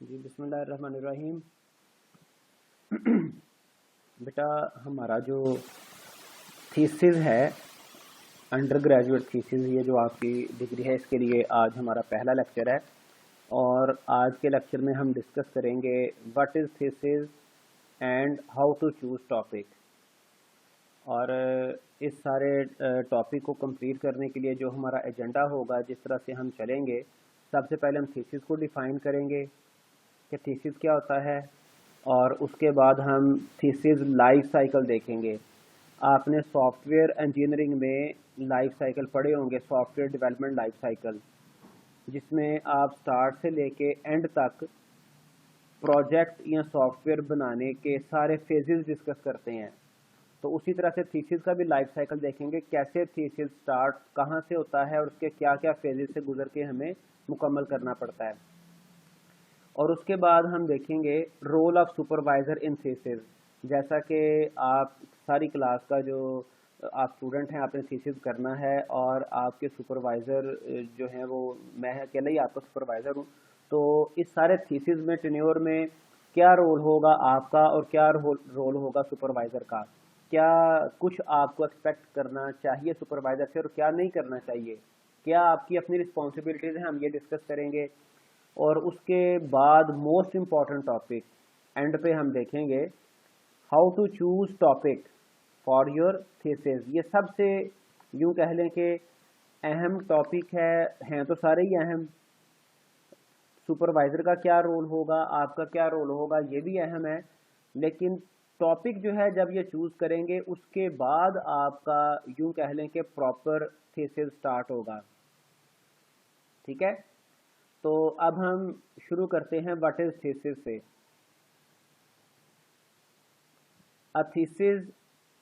जी बिस्मिल्लाहिर्रहमानिर्रहीम। बेटा हमारा जो थीसिस है, अंडर ग्रेजुएट थीसिस, ये जो आपकी डिग्री है, इसके लिए आज हमारा पहला लेक्चर है। और आज के लेक्चर में हम डिस्कस करेंगे what is thesis and how to choose topic. और इस सारे टॉपिक को कंप्लीट करने के लिए जो हमारा एजेंडा होगा, जिस तरह से हम चलेंगे, सबसे पहले हम थीसिस को डिफ़ाइन करेंगे कि थीसिस क्या होता है, और उसके बाद हम थीसिस लाइफ साइकिल देखेंगे। आपने सॉफ्टवेयर इंजीनियरिंग में लाइफ साइकिल पढ़े होंगे, सॉफ्टवेयर डेवलपमेंट लाइफ साइकिल, जिसमें आप स्टार्ट से लेके एंड तक प्रोजेक्ट या सॉफ्टवेयर बनाने के सारे फेजेस डिस्कस करते हैं। तो उसी तरह से थीसिस का भी लाइफ साइकिल देखेंगे, कैसे थीसिस स्टार्ट कहाँ से होता है और उसके क्या क्या फेजेस से गुजर के हमें मुकम्मल करना पड़ता है। और उसके बाद हम देखेंगे role of supervisor in thesis. जैसा कि आप सारी क्लास का जो आप स्टूडेंट हैं, आपने थीसिस करना है और आपके सुपरवाइज़र जो हैं वो मैं अकेला ही आपका सुपरवाइज़र हूँ। तो इस सारे थीसिस में टेन्योर में क्या रोल होगा आपका और क्या रोल होगा सुपरवाइज़र का, क्या कुछ आपको एक्सपेक्ट करना चाहिए सुपरवाइज़र से और क्या नहीं करना चाहिए, क्या आपकी अपनी रिस्पॉन्सिबिलिटीज़ हैं, हम ये डिस्कस करेंगे। और उसके बाद मोस्ट इम्पॉर्टेंट टॉपिक एंड पे हम देखेंगे, how to choose topic for your thesis. ये सबसे यूं कह लें कि अहम टॉपिक हैं तो सारे ही अहम। सुपरवाइज़र का क्या रोल होगा, आपका क्या रोल होगा, ये भी अहम है। लेकिन टॉपिक जो है जब ये चूज़ करेंगे, उसके बाद आपका यूं कह लें कि प्रॉपर थीसिस स्टार्ट होगा। ठीक है, तो अब हम शुरू करते हैं व्हाट इज थीसिस से। अ थीसिस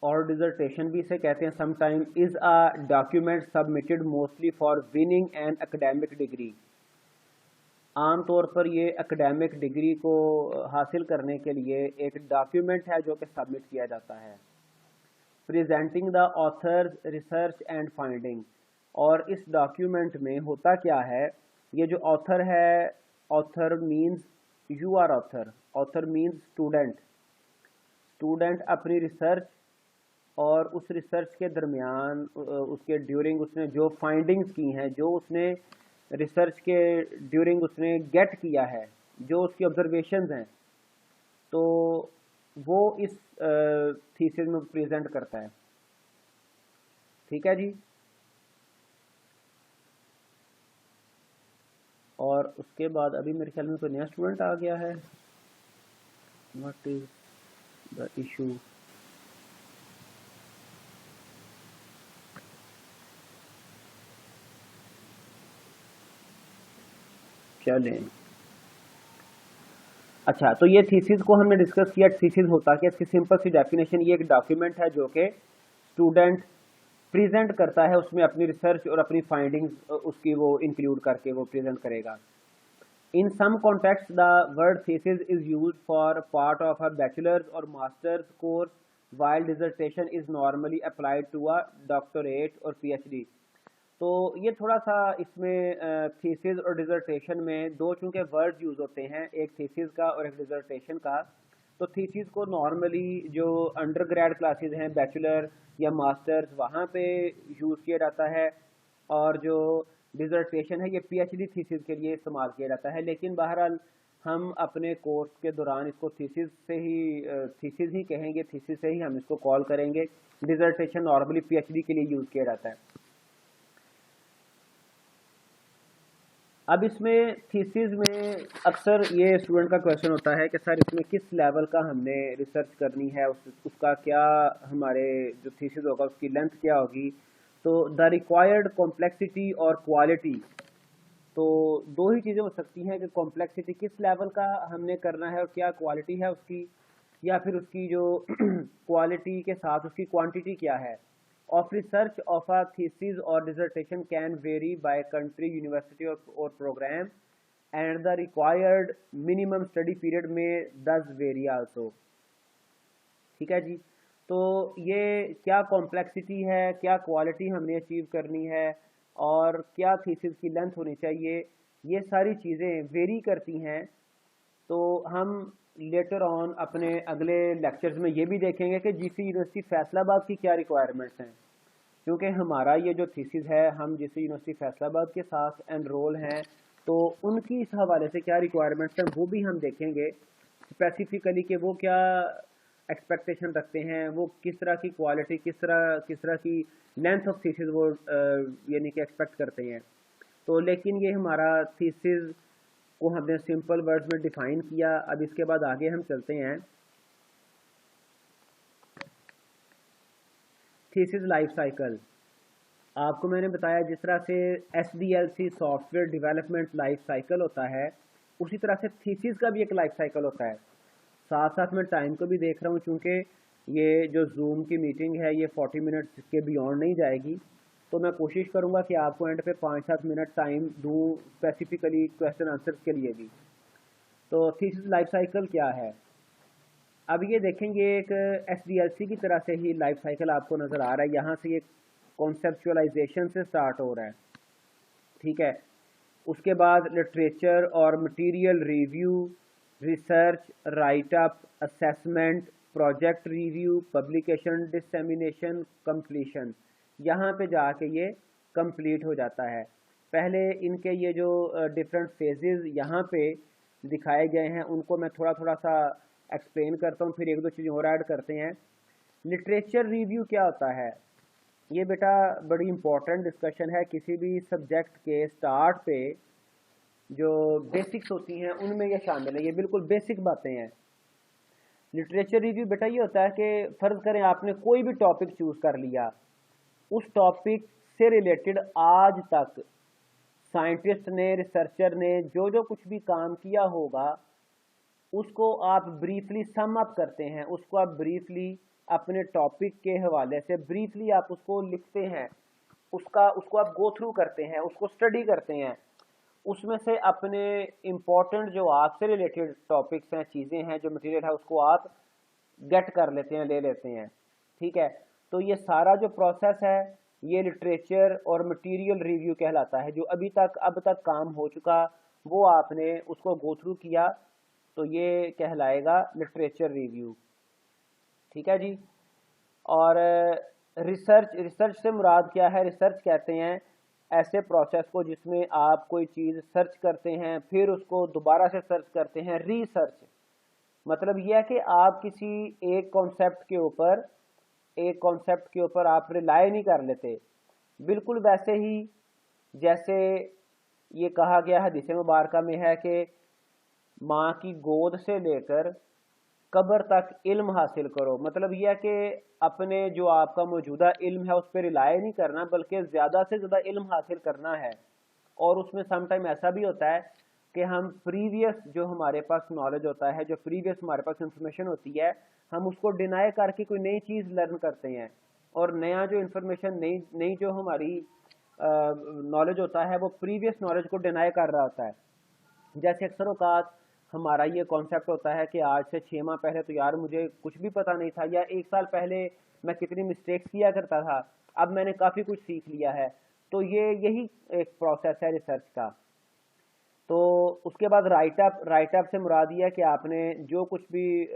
और डिजर्टेशन भी इसे कहते हैं sometime, is a document submitted mostly for winning an academic degree. आमतौर पर ये एकेडमिक डिग्री को हासिल करने के लिए एक डॉक्यूमेंट है जो कि सबमिट किया जाता है, presenting the author's research and finding. और इस डॉक्यूमेंट में होता क्या है, ये जो ऑथर है, author means you are author, author means student. Student अपनी रिसर्च और उस रिसर्च के दरमियान उसके ड्यूरिंग उसने जो फाइंडिंग्स की हैं, जो उसने रिसर्च के ड्यूरिंग उसने गेट किया है, जो उसकी ऑब्जर्वेशंस हैं, तो वो इस थीसिस में प्रेजेंट करता है। ठीक है जी। और उसके बाद अभी मेरे ख्याल में कोई नया स्टूडेंट आ गया है। What is the issue? चलें, अच्छा, तो ये थीसिस को हमने डिस्कस किया। थीसिस होता क्या, इसकी सिंपल सी डेफिनेशन, ये एक डॉक्यूमेंट है जो कि स्टूडेंट प्रेजेंट करता है, उसमें अपनी रिसर्च और अपनी फाइंडिंग्स उसकी वो इंक्लूड करके वो प्रेजेंट करेगा। In some contexts, the word thesis is used for part of a bachelor's or master's course, while dissertation is normally applied to a doctorate or PhD. तो ये थोड़ा सा इसमें थीसिस और डिजर्टेशन में दो चूंकि वर्ड यूज़ होते हैं, एक थीसिस का और एक डिजर्टेशन का। तो थीसिस को नॉर्मली जो अंडर ग्रेड क्लासेज हैं, बैचलर या मास्टर्स, वहाँ पे यूज़ किया जाता है, और जो डिजर्टेशन है ये पीएचडी थीसिस के लिए इस्तेमाल किया जाता है। लेकिन बहरहाल हम अपने कोर्स के दौरान इसको थीसिस ही कहेंगे, थीसिस से ही हम इसको कॉल करेंगे। डिजर्टेशन नॉर्मली पीएचडी के लिए यूज़ किया जाता है। अब इसमें थीसिस में अक्सर ये स्टूडेंट का क्वेश्चन होता है कि सर इसमें किस लेवल का हमने रिसर्च करनी है, उसका क्या, हमारे जो थीसिस होगा उसकी लेंथ क्या होगी। तो द रिक्वायर्ड कॉम्प्लेक्सिटी और क्वालिटी, तो दो ही चीज़ें हो सकती हैं कि कॉम्प्लेक्सिटी किस लेवल का हमने करना है और क्या क्वालिटी है उसकी, या फिर उसकी जो क्वालिटी के साथ उसकी क्वांटिटी क्या है। Of research of a thesis और dissertation can vary by country, university और programme, and the required minimum study period में दस वेरी आल्सो। ठीक है जी। तो ये क्या कॉम्प्लेक्सिटी है, क्या क्वालिटी हमने अचीव करनी है, और क्या थीसिस की लेंथ होनी चाहिए, ये सारी चीज़ें वेरी करती हैं तो हम लेटर ऑन अपने अगले लेक्चर्स में ये भी देखेंगे कि जीसी यूनिवर्सिटी फैसलाबाद की क्या रिक्वायरमेंट्स हैं, क्योंकि हमारा ये जो थीसिस है हम जीसी यूनिवर्सिटी फैसलाबाद के साथ एनरोल हैं, तो उनकी इस हवाले से क्या रिक्वायरमेंट्स हैं वो भी हम देखेंगे स्पेसिफिकली कि वो क्या एक्सपेक्टेशन रखते हैं, वो किस तरह की क्वालिटी, किस तरह की लेंथ ऑफ थीसिस वो यानी कि एक्सपेक्ट करते हैं। तो लेकिन ये हमारा थीसिस को हमने सिंपल वर्ड्स में डिफाइन किया। अब इसके बाद आगे हम चलते हैं थीसिस लाइफ साइकिल। आपको मैंने बताया जिस तरह से SDLC software development life cycle होता है, उसी तरह से थीसिस का भी एक लाइफ साइकिल होता है। साथ साथ मैं टाइम को भी देख रहा हूँ, चूँकि ये जो जूम की मीटिंग है ये 40 मिनट्स के बियॉन्ड नहीं जाएगी, तो मैं कोशिश करूँगा कि आपको एंड पे 5-7 मिनट टाइम दूँ स्पेसिफिकली क्वेश्चन आंसर्स के लिए भी। तो थीसिस लाइफ साइकिल क्या है, अब ये देखेंगे एक SDLC की तरह से ही लाइफ साइकिल आपको नज़र आ रहा है। यहाँ से ये कॉन्सेप्चुअलाइजेशन से स्टार्ट हो रहा है, ठीक है। उसके बाद लिटरेचर और material review, research, right up, assessment, project review, publication, dissemination, completion, यहाँ पे जाके ये कंप्लीट हो जाता है। पहले इनके ये जो डिफरेंट फेजेस यहाँ पे दिखाए गए हैं उनको मैं थोड़ा थोड़ा सा एक्सप्लेन करता हूँ, फिर एक दो चीज़ें और ऐड करते हैं। लिटरेचर रिव्यू क्या होता है, ये बेटा बड़ी इंपॉर्टेंट डिस्कशन है। किसी भी सब्जेक्ट के स्टार्ट पे जो बेसिक्स होती हैं उनमें ये शामिल है, ये बिल्कुल बेसिक बातें हैं। लिटरेचर रिव्यू बेटा ये होता है कि फ़र्ज़ करें आपने कोई भी टॉपिक चूज़ कर लिया, उस टॉपिक से रिलेटेड आज तक साइंटिस्ट ने, रिसर्चर ने जो जो कुछ भी काम किया होगा उसको आप ब्रीफली सम अप करते हैं, उसको आप ब्रीफली अपने टॉपिक के हवाले से ब्रीफली आप उसको लिखते हैं, उसको आप गो थ्रू करते हैं, उसको स्टडी करते हैं, उसमें से अपने इम्पोर्टेंट जो आपसे रिलेटेड टॉपिक्स हैं, चीज़ें हैं, जो मटेरियल है उसको आप गेट कर लेते हैं, ले लेते हैं, ठीक है। तो ये सारा जो प्रोसेस है ये लिटरेचर और मटेरियल रिव्यू कहलाता है। जो अब तक काम हो चुका वो आपने उसको गो थ्रू किया तो ये कहलाएगा लिटरेचर रिव्यू, ठीक है जी। और रिसर्च से मुराद क्या है, रिसर्च कहते हैं ऐसे प्रोसेस को जिसमें आप कोई चीज़ सर्च करते हैं फिर उसको दोबारा से सर्च करते हैं। रिसर्च मतलब यह है कि आप किसी एक कॉन्सेप्ट के ऊपर आप रिलाई नहीं कर लेते, बिल्कुल वैसे ही जैसे ये कहा गया हदीस मुबारका में है कि माँ की गोद से लेकर कब्र तक इल्म हासिल करो। मतलब यह है कि अपने जो आपका मौजूदा इल्म है उस पर रिलाय नहीं करना, बल्कि ज़्यादा से ज़्यादा इल्म हासिल करना है। और उसमें समटाइम ऐसा भी होता है कि हम प्रीवियस जो हमारे पास नॉलेज होता है, जो प्रीवियस हमारे पास इंफॉर्मेशन होती है, हम उसको डिनाई करके कोई नई चीज़ लर्न करते हैं, और नया जो इंफॉर्मेशन नई जो हमारी नॉलेज होता है वो प्रीवियस नॉलेज को डिनाई कर रहा होता है। जैसे अक्सर औकात हमारा ये कॉन्सेप्ट होता है कि आज से 6 माह पहले तो यार मुझे कुछ भी पता नहीं था, या 1 साल पहले मैं कितनी मिस्टेक्स किया करता था, अब मैंने काफ़ी कुछ सीख लिया है। तो यही एक प्रोसेस है रिसर्च का। तो उसके बाद राइट अप से मुराद ये है कि आपने जो कुछ भी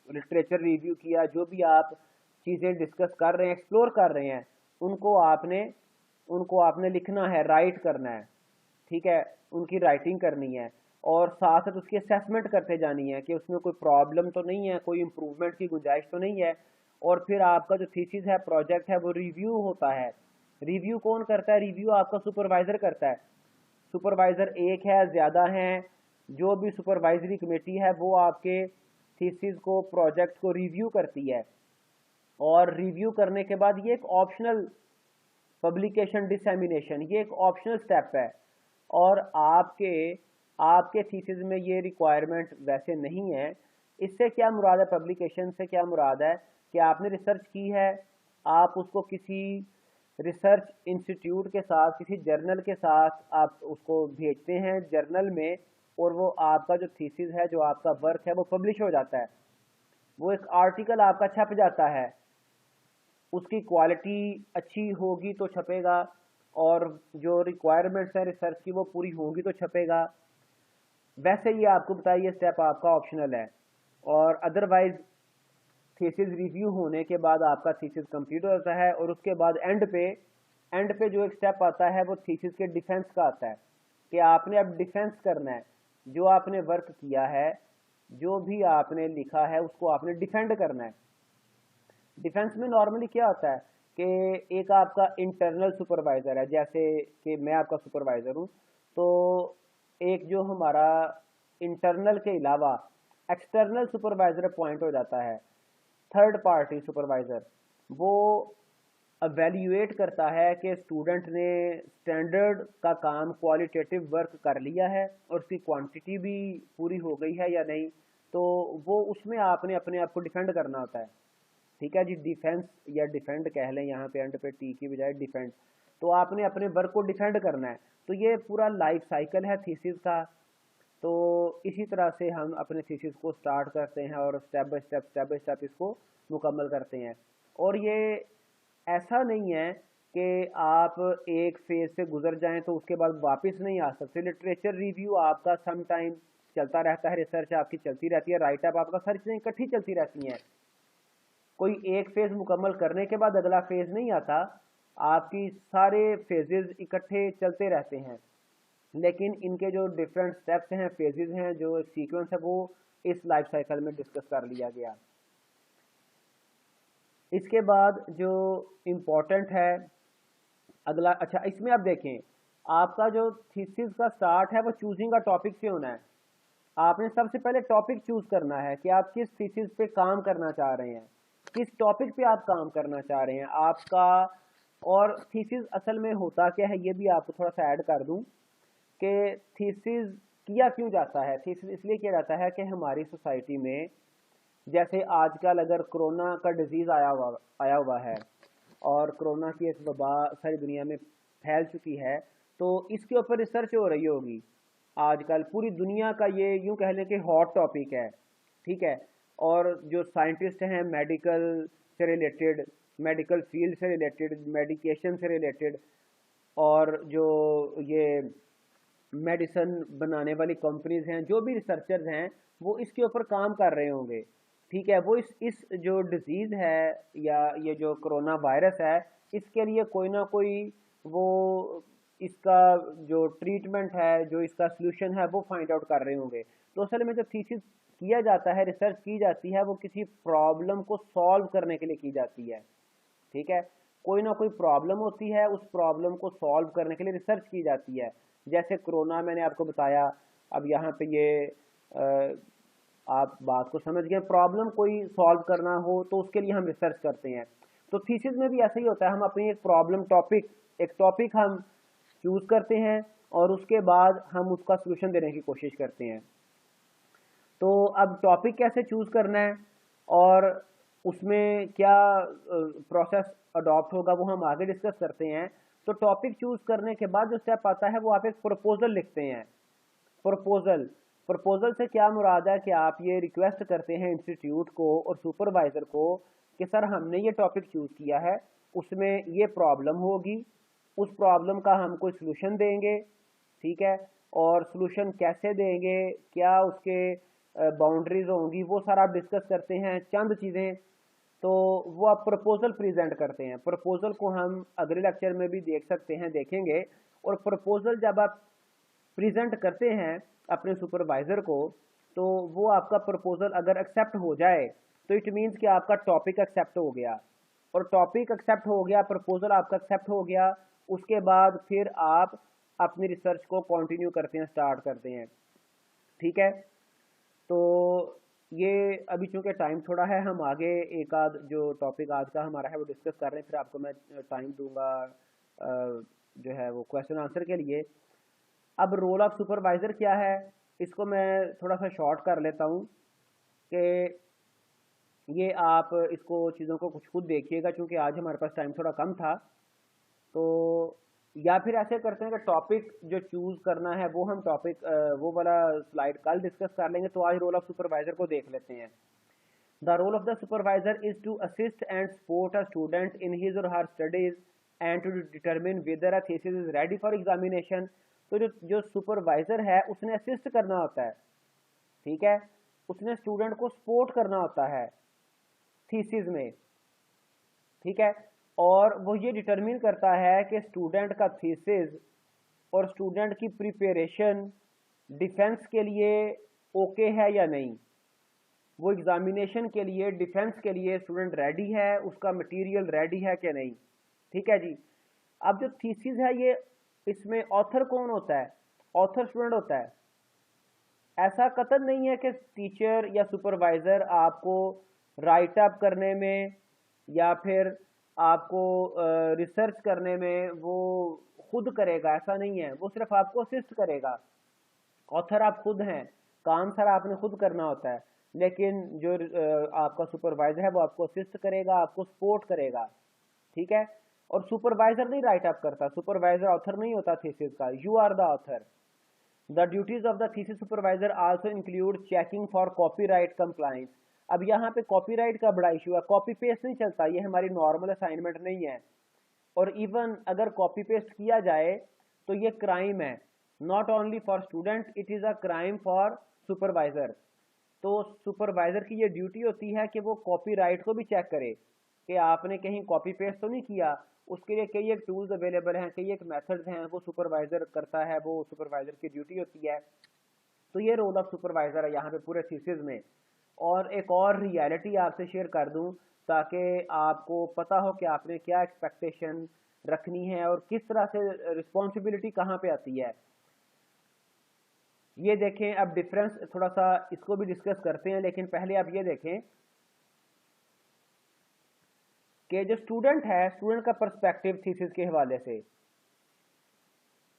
लिटरेचर रिव्यू किया, जो भी आप चीज़ें डिस्कस कर रहे हैं, एक्सप्लोर कर रहे हैं, उनको आपने लिखना है, राइट करना है, ठीक है, उनकी राइटिंग करनी है, और साथ साथ उसकी असेसमेंट करते जानी है कि उसमें कोई प्रॉब्लम तो नहीं है, कोई इम्प्रूवमेंट की गुंजाइश तो नहीं है। और फिर आपका जो थीसिस है, प्रोजेक्ट है, वो रिव्यू होता है। रिव्यू कौन करता है, रिव्यू आपका सुपरवाइज़र करता है। सुपरवाइज़र एक है, ज़्यादा हैं, जो भी सुपरवाइजरी कमेटी है वो आपके थीसिस को, प्रोजेक्ट को रिव्यू करती है। और रिव्यू करने के बाद ये एक ऑप्शनल पब्लिकेशन डिसेमिनेशन, ये एक ऑप्शनल स्टेप है। और आपके थीसिस में ये रिक्वायरमेंट वैसे नहीं है। इससे क्या मुराद है, पब्लिकेशन से क्या मुराद है कि आपने रिसर्च की है, आप उसको किसी रिसर्च इंस्टीट्यूट के साथ, किसी जर्नल के साथ आप उसको भेजते हैं जर्नल में, और वो आपका जो थीसिस है, जो आपका वर्क है, वो पब्लिश हो जाता है। वो एक आर्टिकल आपका छप जाता है, उसकी क्वालिटी अच्छी होगी तो छपेगा, और जो रिक्वायरमेंट्स हैं रिसर्च की वो पूरी होंगी तो छपेगा। वैसे ये आपको बताइए स्टेप आपका ऑप्शनल है। और अदरवाइज थीसिस रिव्यू होने के बाद आपका थीसिस कंप्लीट हो जाता है, और उसके बाद एंड पे जो एक स्टेप आता है वो थीसिस के डिफेंस का आता है कि आपने अब डिफेंस करना है। जो आपने वर्क किया है, जो भी आपने लिखा है, उसको आपने डिफेंड करना है। डिफेंस में नॉर्मली क्या होता है कि एक आपका इंटरनल सुपरवाइजर है, जैसे कि मैं आपका सुपरवाइजर हूँ, तो एक जो हमारा इंटरनल के अलावा एक्सटर्नल सुपरवाइजर अपॉइंट हो जाता है, थर्ड पार्टी सुपरवाइजर। वो अवेल्युएट करता है कि स्टूडेंट ने स्टैंडर्ड का काम, क्वालिटेटिव वर्क कर लिया है और उसकी क्वांटिटी भी पूरी हो गई है या नहीं। तो वो उसमें आपने अपने आप को डिफेंड करना होता है। ठीक है जी, डिफेंस या डिफेंड कह लें, यहाँ पे एंड पे टी की बजाय डिफेंड। तो आपने अपने वर्क को डिफेंड करना है। तो ये पूरा लाइफ साइकिल है थीसिस का। तो इसी तरह से हम अपने थीसिस को स्टार्ट करते हैं और स्टेप बाय स्टेप इसको मुकम्मल करते हैं। और ये ऐसा नहीं है कि आप एक फेज से गुजर जाएं तो उसके बाद वापस नहीं आ सकते। लिटरेचर रिव्यू आपका सम टाइम चलता रहता है, रिसर्च आपकी चलती रहती है, राइट अप आपका, सारी चीज़ें इकट्ठी चलती रहती हैं। कोई एक फेज मुकम्मल करने के बाद अगला फेज नहीं आता, आपकी सारे फेजेस इकट्ठे चलते रहते हैं। लेकिन इनके जो डिफरेंट स्टेप्स हैं, फेजेस हैं, जो सीक्वेंस है, वो इस लाइफ साइकिल में डिस्कस कर लिया गया। इसके बाद जो इम्पोर्टेंट है अगला, अच्छा इसमें आप देखें, आपका जो थीसिस का स्टार्ट है वो चूजिंग का टॉपिक से होना है। आपने सबसे पहले टॉपिक चूज करना है कि आप किस थीसिस पे काम करना चाह रहे हैं, किस टॉपिक पे आप काम करना चाह रहे हैं आपका। और थीसिस असल में होता क्या है, ये भी आपको थोड़ा सा ऐड कर दूं कि थीसिस किया क्यों जाता है। थीसिस इसलिए किया जाता है कि हमारी सोसाइटी में, जैसे आजकल अगर कोरोना का डिजीज़ आया हुआ है और कोरोना की एक वबा सारी दुनिया में फैल चुकी है, तो इसके ऊपर रिसर्च हो रही होगी। आजकल पूरी दुनिया का ये यूं कह लें कि हॉट टॉपिक है। ठीक है। और जो साइंटिस्ट हैं मेडिकल से रिलेटेड, मेडिकल फील्ड से रिलेटेड, मेडिकेशन से रिलेटेड, और जो ये मेडिसन बनाने वाली कंपनीज हैं, जो भी रिसर्चर्स हैं, वो इसके ऊपर काम कर रहे होंगे। ठीक है। वो इस जो डिजीज़ है या ये जो कोरोना वायरस है, इसके लिए कोई ना कोई वो इसका जो ट्रीटमेंट है, जो इसका सलूशन है, वो फाइंड आउट कर रहे होंगे। तो असल में जो थीसिस किया जाता है, रिसर्च की जाती है, वो किसी प्रॉब्लम को सॉल्व करने के लिए की जाती है। ठीक है। कोई ना कोई प्रॉब्लम होती है, उस प्रॉब्लम को सॉल्व करने के लिए रिसर्च की जाती है। जैसे कोरोना मैंने आपको बताया, अब यहाँ पे ये आप बात को समझ गए, प्रॉब्लम कोई सॉल्व करना हो तो उसके लिए हम रिसर्च करते हैं। तो थीसिस में भी ऐसा ही होता है, हम अपनी एक प्रॉब्लम टॉपिक, एक टॉपिक हम चूज करते हैं और उसके बाद हम उसका सोल्यूशन देने की कोशिश करते हैं। तो अब टॉपिक कैसे चूज करना है और उसमें क्या प्रोसेस अडॉप्ट होगा, वो हम आगे डिस्कस करते हैं। तो टॉपिक चूज करने के बाद जो स्टेप आता है, वो आप एक प्रपोजल लिखते हैं। प्रपोजल, प्रपोजल से क्या मुराद है कि आप ये रिक्वेस्ट करते हैं इंस्टीट्यूट को और सुपरवाइजर को कि सर हमने ये टॉपिक चूज किया है, उसमें ये प्रॉब्लम होगी, उस प्रॉब्लम का हम कोई सलूशन देंगे। ठीक है। और सलूशन कैसे देंगे, क्या उसके बाउंड्रीज होंगी, वो सारा आप डिस्कस करते हैं, चंद चीज़ें। तो वो आप प्रपोजल प्रेजेंट करते हैं। प्रपोजल को हम अगले लेक्चर में भी देख सकते हैं, देखेंगे। और प्रपोजल जब आप प्रेजेंट करते हैं अपने सुपरवाइजर को, तो वो आपका प्रपोजल अगर एक्सेप्ट हो जाए तो इट मीन्स कि आपका टॉपिक एक्सेप्ट हो गया। और टॉपिक एक्सेप्ट हो गया, प्रपोजल आपका एक्सेप्ट हो गया, उसके बाद फिर आप अपनी रिसर्च को कंटिन्यू करते हैं, स्टार्ट करते हैं। ठीक है। तो ये अभी चूंकि टाइम थोड़ा है, हम आगे एक आध जो टॉपिक आज का हमारा है वो डिस्कस कर रहे हैं, फिर आपको मैं टाइम दूंगा जो है वो क्वेश्चन आंसर के लिए। अब रोल ऑफ सुपरवाइजर क्या है, इसको मैं थोड़ा सा शॉर्ट कर लेता हूँ कि ये आप इसको चीज़ों को कुछ खुद देखिएगा, क्योंकि आज हमारे पास टाइम थोड़ा कम था। तो या फिर ऐसे करते हैं कि टॉपिक जो चूज करना है वो हम टॉपिक वो वाला स्लाइड कल डिस्कस कर लेंगे। तो आज रोल ऑफ सुपरवाइजर को देख लेते हैं। The role of the supervisor is to assist and support a student in his और her studies and to determine whether a thesis is ready for examination. तो जो जो सुपरवाइजर है उसने असिस्ट करना होता है, ठीक है, उसने स्टूडेंट को सपोर्ट करना होता है थीसिस में, ठीक है, और वो ये डिटरमिन करता है कि स्टूडेंट का थीसिस और स्टूडेंट की प्रिपरेशन डिफेंस के लिए ओके है या नहीं, वो एग्जामिनेशन के लिए डिफेंस के लिए स्टूडेंट रेडी है, उसका मटेरियल रेडी है कि नहीं, ठीक है जी। अब जो थीसिस है ये, इसमें ऑथर कौन होता है? ऑथर स्टूडेंट होता है। ऐसा कतई नहीं है कि टीचर या सुपरवाइजर आपको राइट अप करने में या फिर आपको रिसर्च करने में वो खुद करेगा, ऐसा नहीं है, वो सिर्फ आपको असिस्ट करेगा। ऑथर आप खुद हैं, काम सारा आपने खुद करना होता है, लेकिन जो आपका सुपरवाइजर है वो आपको असिस्ट करेगा, आपको सपोर्ट करेगा, ठीक है। और सुपरवाइजर नहीं राइट अप करता, सुपरवाइजर ऑथर नहीं होता थीसिस का, you are the author. The duties of the thesis supervisor also include checking for copyright compliance. अब यहाँ पे कॉपीराइट का बड़ा इशू है, कॉपी पेस्ट नहीं चलता, ये हमारी नॉर्मल असाइनमेंट नहीं है, और इवन अगर कॉपी पेस्ट किया जाए तो ये क्राइम है, not only for student, it is a crime for supervisor. तो सुपरवाइजर की ये ड्यूटी होती है कि वो कॉपीराइट को भी चेक करे कि आपने कहीं कॉपी पेस्ट तो नहीं किया। उसके लिए कई एक टूल्स अवेलेबल हैं, कई एक मेथड्स हैं, वो सुपरवाइजर करता है, वो सुपरवाइजर की ड्यूटी होती है। तो ये रोल ऑफ सुपरवाइजर है यहाँ पे पूरे थीसिस में। और एक और रियलिटी आपसे शेयर कर दूं ताकि आपको पता हो कि आपने क्या एक्सपेक्टेशन रखनी है और किस तरह से रिस्पॉन्सिबिलिटी कहाँ पे आती है। ये देखें, अब डिफरेंस थोड़ा सा इसको भी डिस्कस करते हैं, लेकिन पहले आप ये देखें कि जो स्टूडेंट है, स्टूडेंट का पर्सपेक्टिव थीसिस के हवाले से,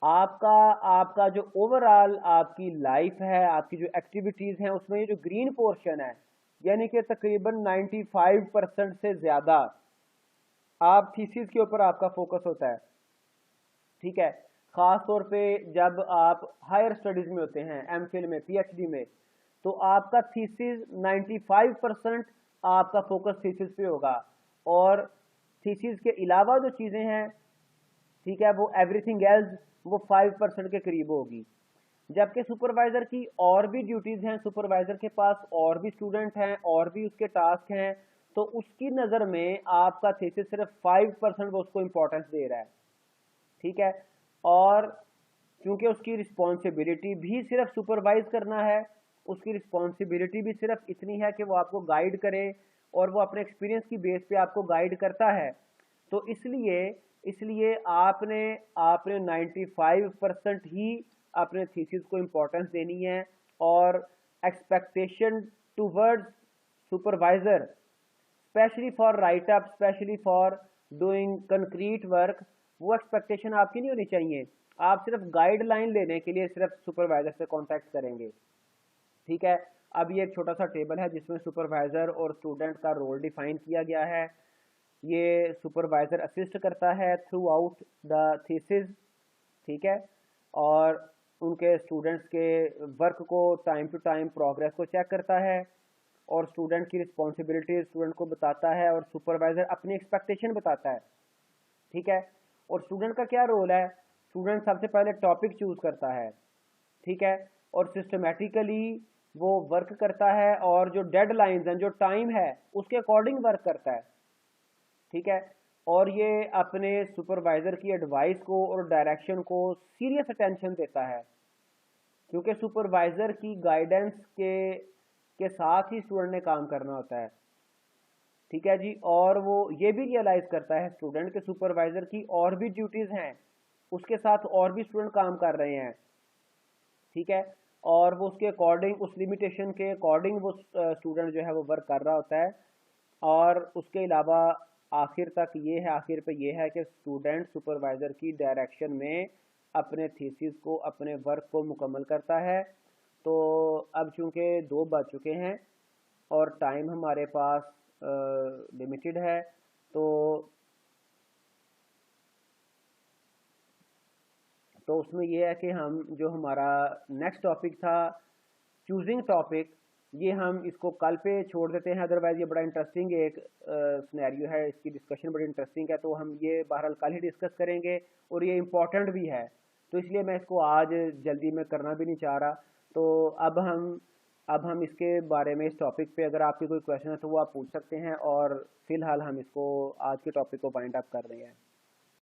आपका जो ओवरऑल आपकी लाइफ है, आपकी जो एक्टिविटीज हैं, उसमें ये जो ग्रीन पोर्शन है, यानी कि तकरीबन 95% से ज्यादा आप थीसिस के ऊपर आपका फोकस होता है, ठीक है। खास तौर पे जब आप हायर स्टडीज में होते हैं, एमफिल में, पीएचडी में, तो आपका थीसिस 95% आपका फोकस थीसिस पे होगा, और थीसिस के अलावा जो चीजें हैं, ठीक है, वो एवरीथिंग एल्स वो 5% के करीब होगी। जबकि सुपरवाइजर की और भी ड्यूटीज हैं, सुपरवाइजर के पास और भी स्टूडेंट हैं, और भी उसके टास्क हैं, तो उसकी नज़र में आपका थीसिस सिर्फ 5% वो उसको इम्पोर्टेंस दे रहा है, ठीक है। और क्योंकि उसकी रिस्पॉन्सिबिलिटी भी सिर्फ सुपरवाइज करना है, उसकी रिस्पॉन्सिबिलिटी भी सिर्फ इतनी है कि वो आपको गाइड करे, और वो अपने एक्सपीरियंस की बेस पे आपको गाइड करता है। तो इसलिए इसलिए आपने आपने 95% ही अपने थीसिस को इम्पोर्टेंस देनी है, और expectation towards supervisor, specially for right up, specially for doing concrete work, वो एक्सपेक्टेशन आपकी नहीं होनी चाहिए। आप सिर्फ गाइडलाइन लेने के लिए सिर्फ सुपरवाइजर से कांटेक्ट करेंगे, ठीक है। अब ये एक छोटा सा टेबल है जिसमें सुपरवाइजर और स्टूडेंट का रोल डिफाइन किया गया है। ये सुपरवाइजर असिस्ट करता है थ्रू आउट द थीसिस, ठीक है, और उनके स्टूडेंट्स के वर्क को टाइम टू टाइम प्रोग्रेस को चेक करता है, और स्टूडेंट की रिस्पॉन्सिबिलिटी स्टूडेंट को बताता है, और सुपरवाइजर अपनी एक्सपेक्टेशन बताता है, ठीक है। और स्टूडेंट का क्या रोल है? स्टूडेंट सबसे पहले टॉपिक चूज करता है, ठीक है, और सिस्टमेटिकली वो वर्क करता है, और जो डेडलाइंस हैं, जो टाइम है, उसके अकॉर्डिंग वर्क करता है, ठीक है। और ये अपने सुपरवाइजर की एडवाइस को और डायरेक्शन को सीरियस अटेंशन देता है, क्योंकि सुपरवाइजर की गाइडेंस के साथ ही स्टूडेंट ने काम करना होता है, ठीक है जी। और वो ये भी रियलाइज करता है स्टूडेंट के सुपरवाइजर की और भी ड्यूटीज हैं, उसके साथ और भी स्टूडेंट काम कर रहे हैं, ठीक है, और वो उसके अकॉर्डिंग, उस लिमिटेशन के अकॉर्डिंग वो स्टूडेंट जो है वो वर्क कर रहा होता है। और उसके अलावा आखिर तक ये है, आखिर पे ये है कि स्टूडेंट सुपरवाइजर की डायरेक्शन में अपने थीसिस को, अपने वर्क को मुकम्मल करता है। तो अब चूंकि 2 बज चुके हैं और टाइम हमारे पास लिमिटेड है, तो उसमें ये है कि हम, जो हमारा नेक्स्ट टॉपिक था चूजिंग टॉपिक, ये हम इसको कल पे छोड़ देते हैं। अदरवाइज ये बड़ा इंटरेस्टिंग एक सिनेरियो है, इसकी डिस्कशन बड़ी इंटरेस्टिंग है, तो हम ये बहरहाल कल ही डिस्कस करेंगे, और ये इम्पोर्टेंट भी है। तो इसलिए मैं इसको आज जल्दी में करना भी नहीं चाह रहा। तो अब हम इसके बारे में, इस टॉपिक पे अगर आपकी कोई क्वेश्चन है तो वो आप पूछ सकते हैं, और फिलहाल हम इसको आज के टॉपिक को वाइंड अप कर रहे हैं।